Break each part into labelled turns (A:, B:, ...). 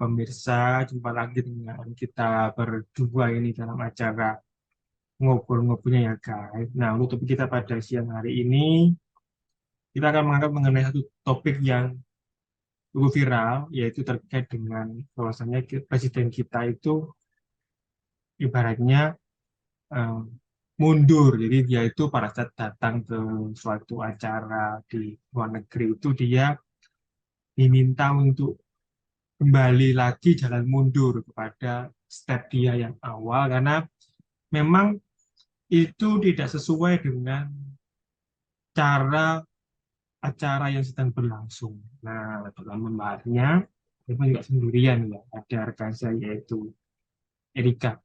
A: pemirsa, jumpa lagi dengan kita berdua ini dalam acara ngobrol-ngobrolnya ya guys. Nah, untuk topik kita pada siang hari ini, kita akan mengangkat mengenai satu topik yang cukup viral, yaitu terkait dengan bahwasannya presiden kita itu ibaratnya eh, mundur. Jadi dia itu pada saat datang ke suatu acara di luar negeri itu dia diminta untuk kembali lagi jalan mundur kepada step dia yang awal karena memang itu tidak sesuai dengan cara acara yang sedang berlangsung. Nah, dalam membahasnya, memang juga sendirian ya, ada rekan saya yaitu Erika.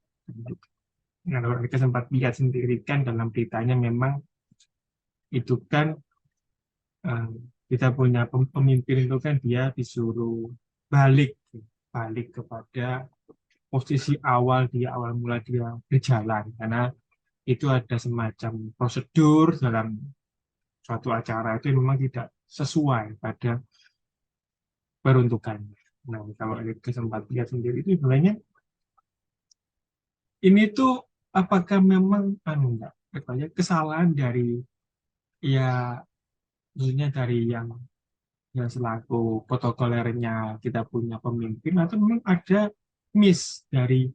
A: Nah, kalau Erika sempat lihat sendiri kan dalam beritanya memang itu kan eh, kita punya pemimpin itu kan dia disuruh balik, balik kepada posisi awal dia awal mula dia berjalan karena itu ada semacam prosedur dalam suatu acara itu yang memang tidak sesuai pada peruntukannya. Nah, kalau ada kesempatan lihat sendiri itu sebenarnya ini tuh apakah memang enggak katanya kesalahan dari ya maksudnya dari yang selaku protokolernya kita punya pemimpin atau memang ada miss dari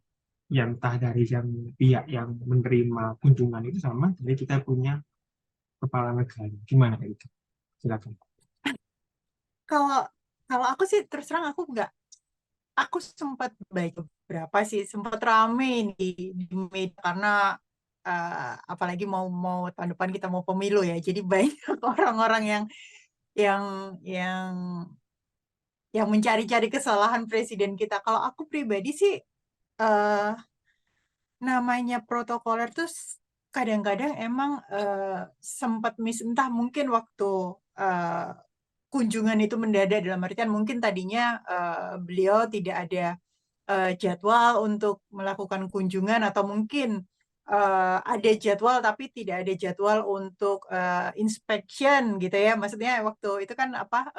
A: yang entah dari yang pihak yang menerima kunjungan itu sama dari kita punya kepala negara. Gimana kayak itu? Silakan.
B: Kalau kalau aku sih terus terang aku sempat baca beberapa sih sempat rame di media karena apalagi mau mau tahun depan kita mau pemilu ya jadi banyak orang-orang yang yang yang mencari-cari kesalahan presiden kita. Kalau aku pribadi sih eh, namanya protokoler tuh kadang-kadang emang sempat miss entah mungkin waktu eh, kunjungan itu mendadak dalam artian mungkin tadinya beliau tidak ada jadwal untuk melakukan kunjungan atau mungkin ada jadwal tapi tidak ada jadwal untuk inspection gitu ya. Maksudnya waktu itu kan apa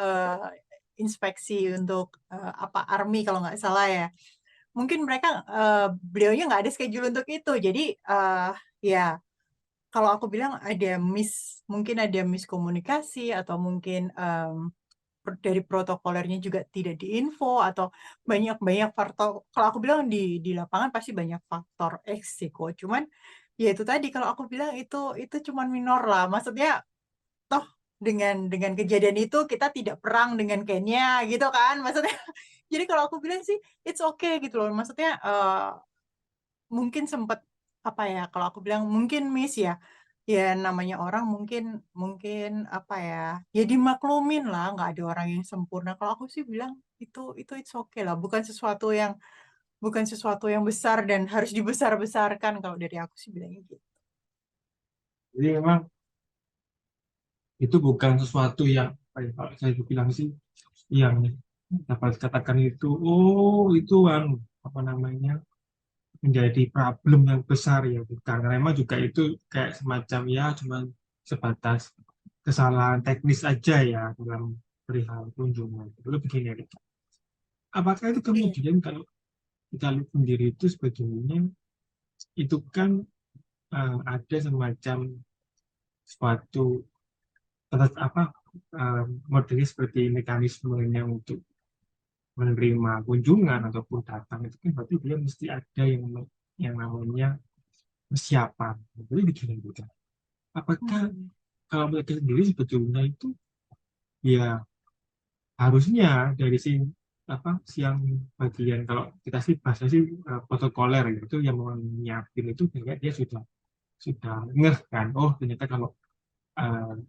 B: inspeksi untuk apa army kalau nggak salah ya. Mungkin mereka beliaunya nggak ada schedule untuk itu. Jadi ya kalau aku bilang ada mungkin ada miskomunikasi atau mungkin dari protokolernya juga tidak diinfo atau banyak-banyak faktor. Kalau aku bilang di lapangan pasti banyak faktor eksiko. Cuman ya itu tadi kalau aku bilang itu cuman minor lah. Maksudnya toh dengan kejadian itu kita tidak perang dengan Kenya gitu kan. Maksudnya jadi kalau aku bilang sih it's okay gitu loh. Maksudnya mungkin sempat apa ya kalau aku bilang mungkin miss ya ya namanya orang mungkin mungkin apa ya ya dimaklumin lah nggak ada orang yang sempurna kalau aku sih bilang itu it's okay lah bukan sesuatu yang besar dan harus dibesar-besarkan kalau dari aku sih bilangnya gitu.
A: Jadi memang itu bukan sesuatu yang apa ya, kalau saya bilang sih yang dapat katakan itu oh itu apa namanya menjadi problem yang besar ya karena memang juga itu kayak semacam ya cuma sebatas kesalahan teknis aja ya dalam perihal kunjungan. Lalu begini ya, apakah itu
B: Iya.
A: kemudian kalau kita lihat sendiri itu sebetulnya itu kan ada semacam suatu apa modelnya seperti mekanismenya untuk menerima kunjungan ataupun datang itu kan berarti dia mesti ada yang namanya persiapan. Jadi begini juga. Apakah
B: Hmm.
A: kalau mereka sendiri sebetulnya itu ya harusnya dari si apa siang bagian kalau kita sih bahasa sih protokoler gitu yang menyiapin itu kayak dia sudah ngeh kan oh ternyata kalau uh,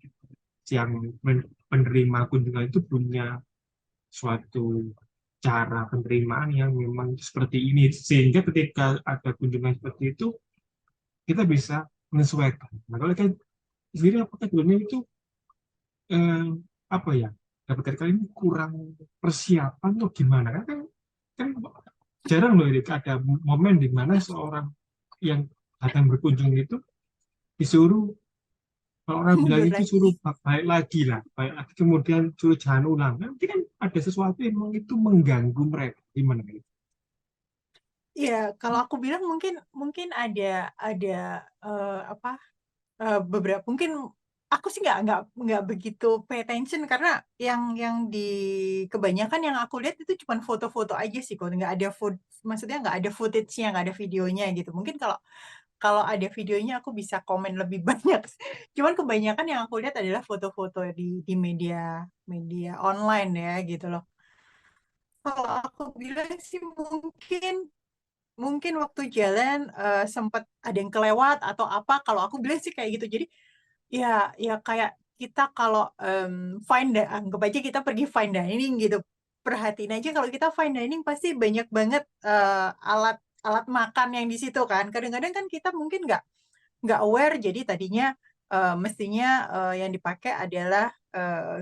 A: yang penerima kunjungan itu punya suatu cara penerimaan yang memang seperti ini sehingga ketika ada kunjungan seperti itu kita bisa menyesuaikan. Nah kalau kan sendiri apakah sebenarnya itu eh, apa ya dapat kali ini kurang persiapan tuh gimana kan jarang loh ini ada momen di mana seorang yang datang berkunjung itu disuruh Kalau orang bilang
B: mundur
A: itu suruh
B: lagi.
A: balik lagi lah, balik lagi kemudian suruh jangan ulang. Nanti kan ada sesuatu yang memang itu mengganggu mereka. Gimana gitu?
B: Ya, kalau aku bilang mungkin mungkin ada apa beberapa mungkin aku sih nggak begitu pay attention karena yang di kebanyakan yang aku lihat itu cuma foto-foto aja sih kok nggak ada maksudnya nggak ada footage-nya nggak ada videonya gitu mungkin kalau kalau ada videonya aku bisa komen lebih banyak cuman kebanyakan yang aku lihat adalah foto-foto di media media online ya gitu loh kalau aku bilang sih mungkin mungkin waktu jalan sempat ada yang kelewat atau apa kalau aku bilang sih kayak gitu jadi ya, ya kayak kita kalau anggap aja kita pergi fine dining gitu. Perhatiin aja kalau kita fine dining pasti banyak banget alat alat makan yang di situ kan. Kadang-kadang kan kita mungkin nggak aware jadi tadinya mestinya yang dipakai adalah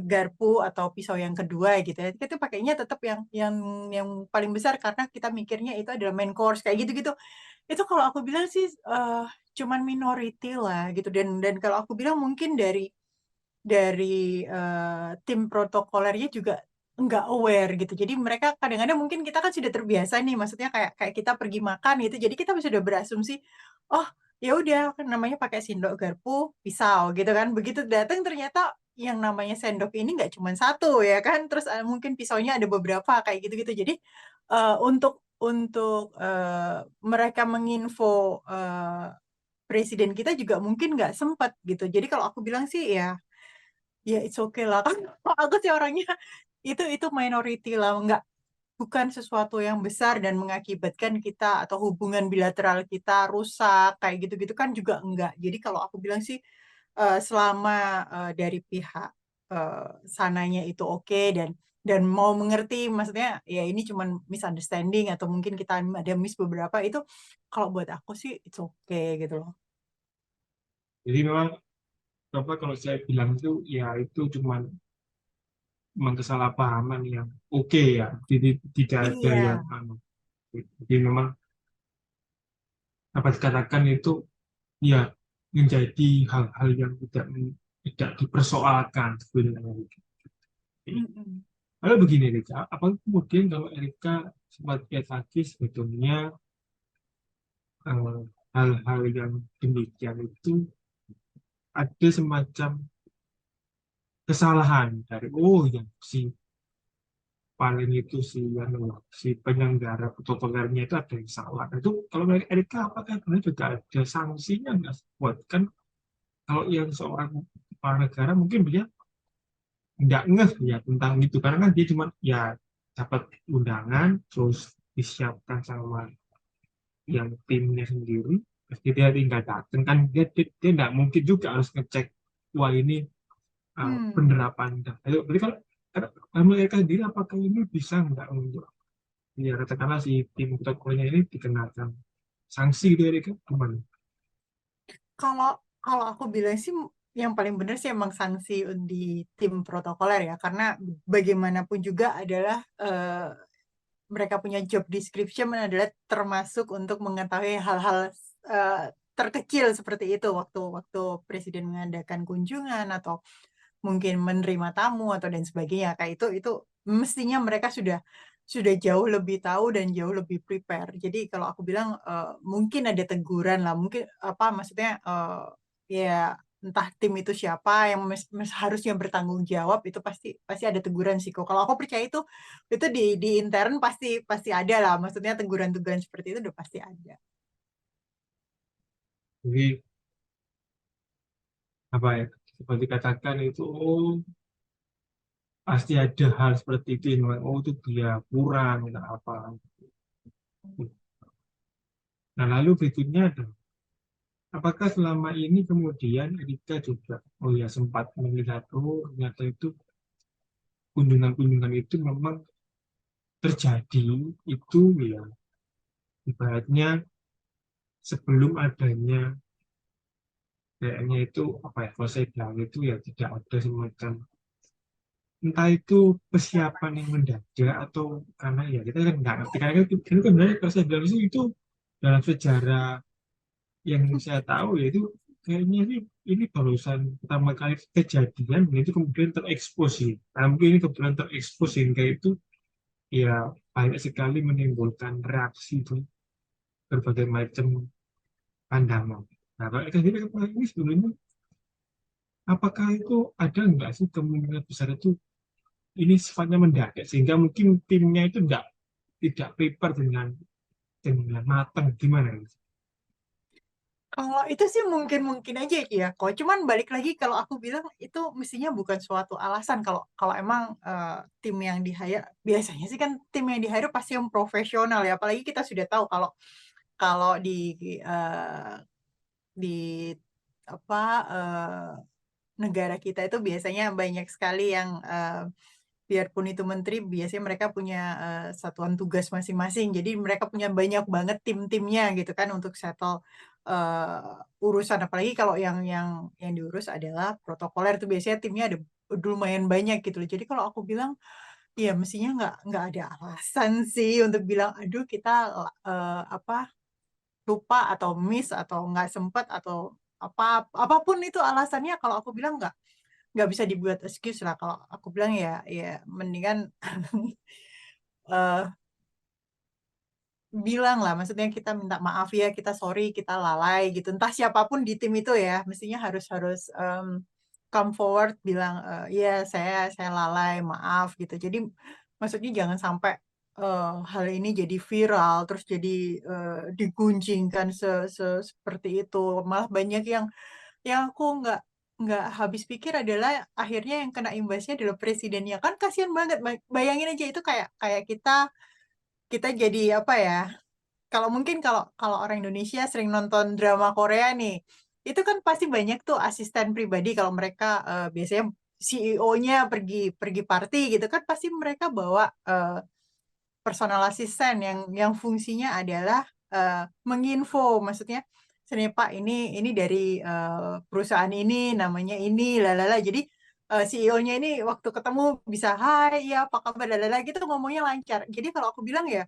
B: garpu atau pisau yang kedua gitu ya. Kita pakainya tetap yang paling besar karena kita mikirnya itu adalah main course kayak gitu-gitu. Itu kalau aku bilang sih cuman minority lah gitu dan kalau aku bilang mungkin dari tim protokolernya juga nggak aware gitu. Jadi mereka kadang-kadang mungkin kita kan sudah terbiasa nih, maksudnya kayak kayak kita pergi makan gitu. Jadi kita sudah berasumsi, oh ya udah kan namanya pakai sendok garpu pisau gitu kan. Begitu datang ternyata yang namanya sendok ini nggak cuma satu ya kan. Terus mungkin pisaunya ada beberapa kayak gitu-gitu. Jadi untuk mereka menginfo presiden kita juga mungkin nggak sempat gitu. Jadi kalau aku bilang sih ya it's okay lah kan aku sih orangnya itu minority lah nggak bukan sesuatu yang besar dan mengakibatkan kita atau hubungan bilateral kita rusak kayak gitu-gitu kan juga enggak jadi kalau aku bilang sih selama dari pihak eh, sananya itu oke dan mau mengerti maksudnya ya ini cuman misunderstanding atau mungkin kita ada miss beberapa itu kalau buat aku sih it's okay gitu loh.
A: Jadi memang apa kalau saya bilang itu ya itu cuma memang kesalahpahaman yang oke ya, tidak ada yang
B: Iya.
A: jadi memang dapat dikatakan itu ya menjadi hal-hal yang tidak dipersoalkan sebenarnya.
B: Mm-mm.
A: Lalu begini Rika, apa kemudian kalau Erika sempat lihat lagi sebetulnya eh, hal-hal yang demikian itu ada semacam kesalahan dari yang si paling itu si penyelenggara protokolernya itu ada yang salah. Itu kalau dari Erika apakah benar juga ada sanksinya nggak buat kan kalau yang seorang kepala negara mungkin dia nggak ngeh ya tentang itu karena kan dia cuma ya dapat undangan terus disiapkan sama yang timnya sendiri terus dia tinggal datang kan dia nggak mungkin juga harus ngecek wah ini
B: Hmm.
A: bener apa enggak. Ayo, berarti kalau mereka sendiri apakah ini bisa nggak untuk ya katakanlah si tim protokolnya ini dikenakan sanksi dari kan gimana?
B: Kalau kalau aku bilang sih yang paling benar sih emang sanksi di tim protokoler ya karena bagaimanapun juga adalah mereka punya job description adalah termasuk untuk mengetahui hal-hal eh, terkecil seperti itu waktu waktu presiden mengadakan kunjungan atau mungkin menerima tamu atau dan sebagainya kayak itu mestinya mereka sudah jauh lebih tahu dan jauh lebih prepare. Jadi kalau aku bilang mungkin ada teguran lah, mungkin apa maksudnya ya entah tim itu siapa yang harusnya bertanggung jawab itu pasti pasti ada teguran sih kok. Kalau aku percaya itu di intern pasti pasti ada lah, maksudnya teguran-teguran seperti itu udah pasti ada.
A: Jadi apa ya seperti katakan itu pasti ada hal seperti itu yang itu dia kurang atau apa. Nah lalu berikutnya ada apakah selama ini kemudian Erika juga ya sempat melihat ternyata itu kunjungan-kunjungan itu memang terjadi itu ya ibaratnya sebelum adanya kayaknya itu apa ya kalau saya bilang itu ya tidak ada semacam entah itu persiapan yang mendadak atau karena ya kita kan nggak ngerti karena itu kan sebenarnya kalau saya bilang itu dalam sejarah yang saya tahu ya itu kayaknya ini barusan pertama kali kejadian dan itu kemudian terekspos sih. Nah, mungkin ini kebetulan terekspos sehingga itu ya banyak sekali menimbulkan reaksi itu berbagai macam pandangan. Nah, kalau kayak gini ini sebenarnya apakah itu ada nggak sih kemungkinan besar itu ini sifatnya mendadak sehingga mungkin timnya itu tidak prepare dengan matang gimana?
B: Kalau itu sih mungkin-mungkin aja ya, kok. Cuman balik lagi kalau aku bilang itu mestinya bukan suatu alasan kalau kalau emang tim yang di hire biasanya sih kan tim yang di hire pasti yang profesional ya. Apalagi kita sudah tahu kalau kalau eh, di apa negara kita itu biasanya banyak sekali yang biarpun itu menteri, biasanya mereka punya satuan tugas masing-masing. Jadi mereka punya banyak banget tim-timnya gitu kan untuk settle urusan. Apalagi kalau yang diurus adalah protokoler itu biasanya timnya ada lumayan banyak gitu loh. Jadi kalau aku bilang ya mestinya nggak ada alasan sih untuk bilang aduh kita apa lupa atau miss atau nggak sempet atau apa apapun itu alasannya kalau aku bilang nggak bisa dibuat excuse lah kalau aku bilang ya ya mendingan eh, bilang lah maksudnya kita minta maaf ya kita sorry kita lalai gitu entah siapapun di tim itu ya mestinya harus harus come forward bilang ya saya lalai maaf gitu jadi maksudnya jangan sampai hal ini jadi viral terus jadi diguncingkan seperti itu malah banyak yang aku nggak habis pikir adalah akhirnya yang kena imbasnya adalah presidennya kan kasihan banget bayangin aja itu kayak kayak kita kita jadi apa ya kalau mungkin kalau kalau orang Indonesia sering nonton drama Korea nih itu kan pasti banyak tuh asisten pribadi kalau mereka biasanya CEO-nya pergi pergi party gitu kan pasti mereka bawa personal assistant yang fungsinya adalah menginfo maksudnya sini Pak ini dari perusahaan ini namanya ini lalala jadi CEO-nya ini waktu ketemu bisa hai ya apa kabar lalala gitu ngomongnya lancar jadi kalau aku bilang ya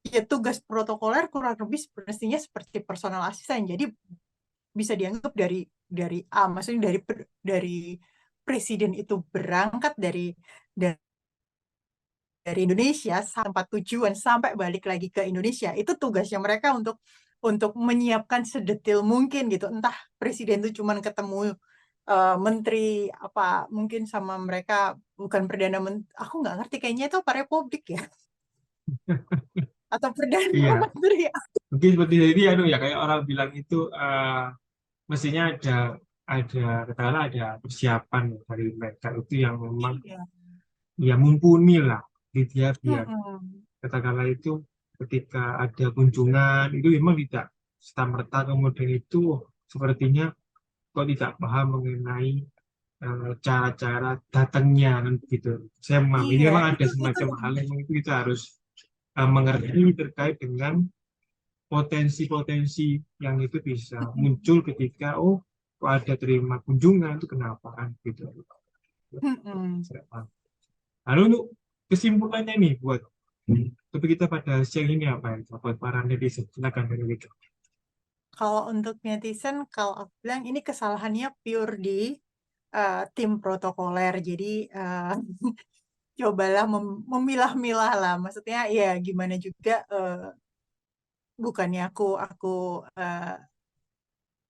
B: ya tugas protokoler kurang lebih mestinya seperti personal assistant jadi bisa dianggap dari A maksudnya dari presiden itu berangkat dari Indonesia sampai tempat tujuan sampai balik lagi ke Indonesia itu tugasnya mereka untuk menyiapkan sedetil mungkin gitu entah presiden itu cuman ketemu menteri apa mungkin sama mereka bukan perdana menteri aku nggak ngerti kayaknya itu apa republik ya atau perdana
A: Iya,
B: menteri ya.
A: mungkin seperti ini anu ya kayak orang bilang itu mestinya ada katakanlah ada persiapan dari mereka itu yang memang
B: Iya.
A: ya mumpuni lah gitu ya biar
B: Mm-mm.
A: katakanlah itu ketika ada kunjungan itu memang tidak serta-merta kemudian itu sepertinya kok tidak paham mengenai cara-cara datangnya kan begitu. Saya memahami ini
B: Iya,
A: memang ada
B: itu
A: semacam hal yang itu kita harus mengerti terkait dengan potensi-potensi yang itu bisa muncul ketika kok ada terima kunjungan itu kenapa kan gitu.
B: mm-mm.
A: Lalu untuk kesimpulannya nih buat topik kita pada siang ini apa ya buat para netizen silakan dari Wika.
B: Kalau untuk netizen, kalau aku bilang ini kesalahannya pure di tim protokoler. Jadi cobalah memilah-milah lah. Maksudnya ya gimana juga bukannya aku eh,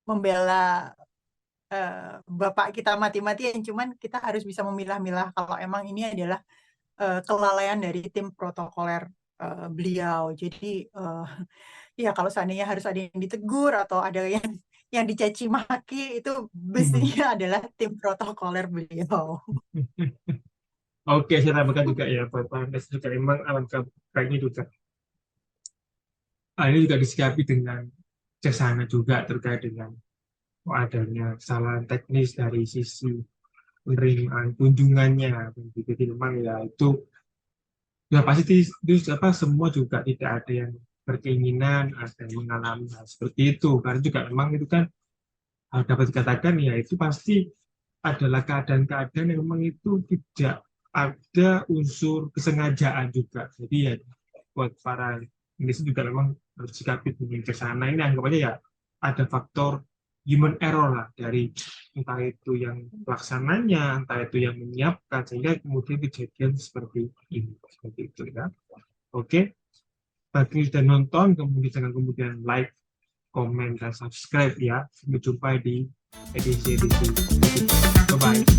B: membela eh, bapak kita mati-matian, cuman kita harus bisa memilah-milah kalau emang ini adalah kelalaian dari tim protokoler beliau. Jadi ya kalau seandainya harus ada yang ditegur atau ada yang dicaci maki itu
A: Hmm.
B: mestinya adalah tim protokoler beliau.
A: Oke, saya tambahkan juga ya buat para netizen juga memang alangkah baiknya juga. Ini juga disikapi dengan bijaksana juga terkait dengan adanya kesalahan teknis dari sisi penerimaan kunjungannya. Jadi memang ya itu ya pasti itu apa semua juga tidak ada yang berkeinginan ada yang mengalami hal seperti itu karena juga memang itu kan dapat dikatakan ya itu pasti adalah keadaan-keadaan yang memang itu tidak ada unsur kesengajaan juga jadi ya buat para Indonesia juga memang harus sikapi dengan ke sana ini anggapannya ya ada faktor human error lah dari entah itu yang pelaksananya, entah itu yang menyiapkan, sehingga kemudian kejadian seperti ini, seperti itu ya. Oke, bagi yang sudah nonton, kemudian jangan kemudian like, komen, dan subscribe ya. Sampai jumpa di edisi-edisi berikutnya. Bye-bye.